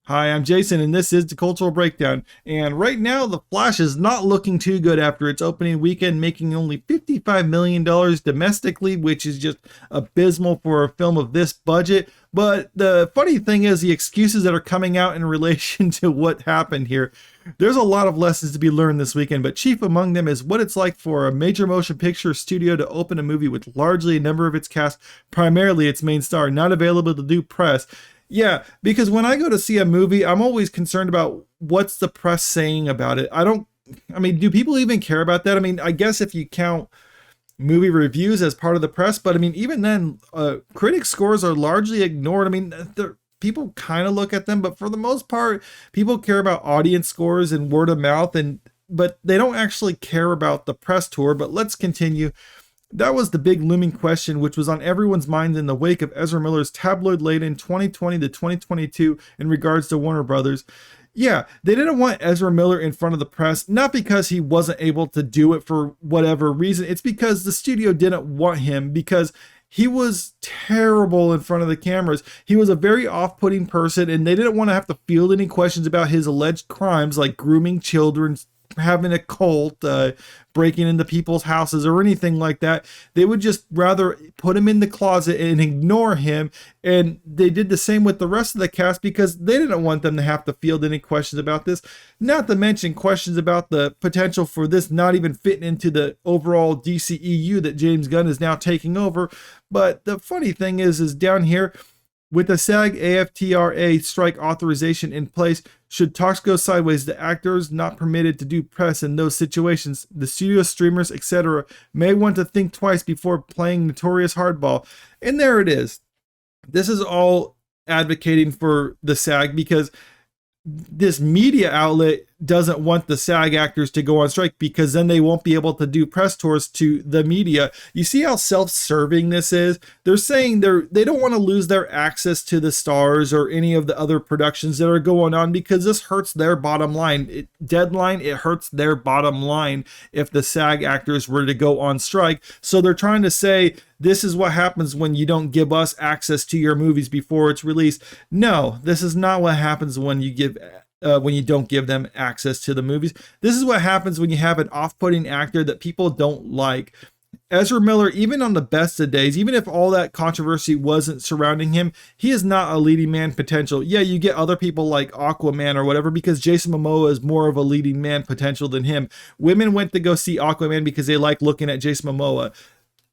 Hi, I'm Jason, and this is the Cultural Breakdown. And right now, The Flash is not looking too good after its opening weekend, making only $55 million domestically, which is just abysmal for a film of this budget. But the funny thing is, the excuses that are coming out in relation to what happened here. There's a lot of lessons to be learned this weekend, but chief among them is what it's like for a major motion picture studio to open a movie with largely a number of its cast, primarily its main star, not available to do press. Yeah, because when I go to see a movie, I'm always concerned about what's the press saying about it. I mean, do people even care about that? I mean, I guess if you count movie reviews as part of the press, but I mean, even then, critic scores are largely ignored. I mean, people kind of look at them, but for the most part, people care about audience scores and word of mouth, but they don't actually care about the press tour. But let's continue. That was the big looming question, which was on everyone's mind in the wake of Ezra Miller's tabloid-laden 2020 to 2022 in regards to Warner Brothers. Yeah, they didn't want Ezra Miller in front of the press, not because he wasn't able to do it for whatever reason. It's because the studio didn't want him, because he was terrible in front of the cameras. He was a very off-putting person, and they didn't want to have to field any questions about his alleged crimes like grooming children, having a cult, breaking into people's houses, or anything like that. They would just rather put him in the closet and ignore him. And they did the same with the rest of the cast because they didn't want them to have to field any questions about this. Not to mention questions about the potential for this not even fitting into the overall DCEU that James Gunn is now taking over. But the funny thing is down here, with the SAG AFTRA strike authorization in place, should talks go sideways, the actors not permitted to do press in those situations, the studio streamers, etc., may want to think twice before playing notorious hardball. And there it is. This is all advocating for the SAG because this media outlet doesn't want the SAG actors to go on strike because then they won't be able to do press tours to the media. You see how self-serving this is? They're saying they don't want to lose their access to the stars or any of the other productions that are going on because this hurts their bottom line. It hurts their bottom line if the SAG actors were to go on strike. So they're trying to say, this is what happens when you don't give us access to your movies before it's released. No, this is not what happens when you don't give them access to the movies. This is what happens when you have an off-putting actor that people don't like. Ezra Miller, even on the best of days, even if all that controversy wasn't surrounding him, he is not a leading man potential. Yeah, you get other people like Aquaman or whatever because Jason Momoa is more of a leading man potential than him. Women went to go see Aquaman because they like looking at Jason Momoa.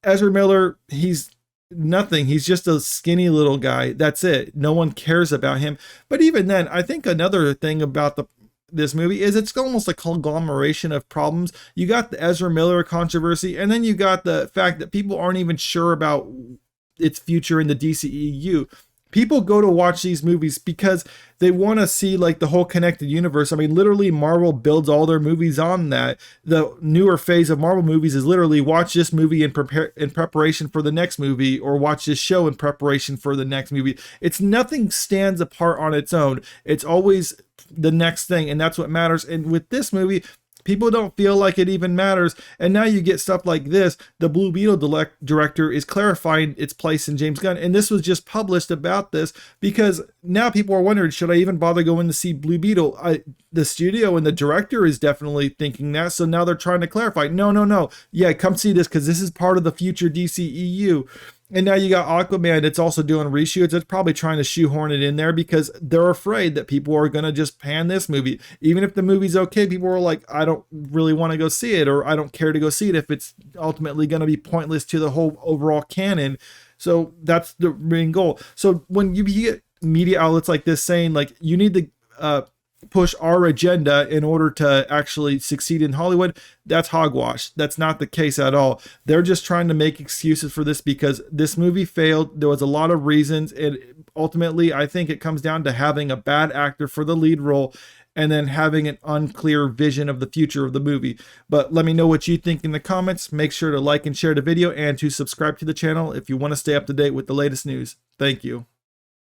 Ezra Miller, he's nothing. He's just a skinny little guy. That's it. No one cares about him. But even then, I think another thing about this movie is it's almost a conglomeration of problems. You got the Ezra Miller controversy, and then you got the fact that people aren't even sure about its future in the DCEU. People go to watch these movies because they want to see like the whole connected universe. I mean, literally Marvel builds all their movies on that. The newer phase of Marvel movies is literally watch this movie in preparation for the next movie, or watch this show in preparation for the next movie. It's nothing stands apart on its own. It's always the next thing, and that's what matters. And with this movie, people don't feel like it even matters. And now you get stuff like this. The Blue Beetle director is clarifying its place in James Gunn. And this was just published about this because now people are wondering, should I even bother going to see Blue Beetle? The studio and the director is definitely thinking that. So now they're trying to clarify. No. Yeah, come see this because this is part of the future DCEU. And now you got Aquaman that's also doing reshoots. It's probably trying to shoehorn it in there because they're afraid that people are going to just pan this movie. Even if the movie's okay, people are like, I don't really want to go see it, or I don't care to go see it if it's ultimately going to be pointless to the whole overall canon. So that's the main goal. So when you get media outlets like this saying like, you need to push our agenda in order to actually succeed in Hollywood, that's hogwash. That's not the case at all. They're just trying to make excuses for this because this movie failed. There was a lot of reasons, and ultimately I think it comes down to having a bad actor for the lead role and then having an unclear vision of the future of the movie. But let me know what you think in the comments. Make sure to like and share the video and to subscribe to the channel if you want to stay up to date with the latest news. Thank you.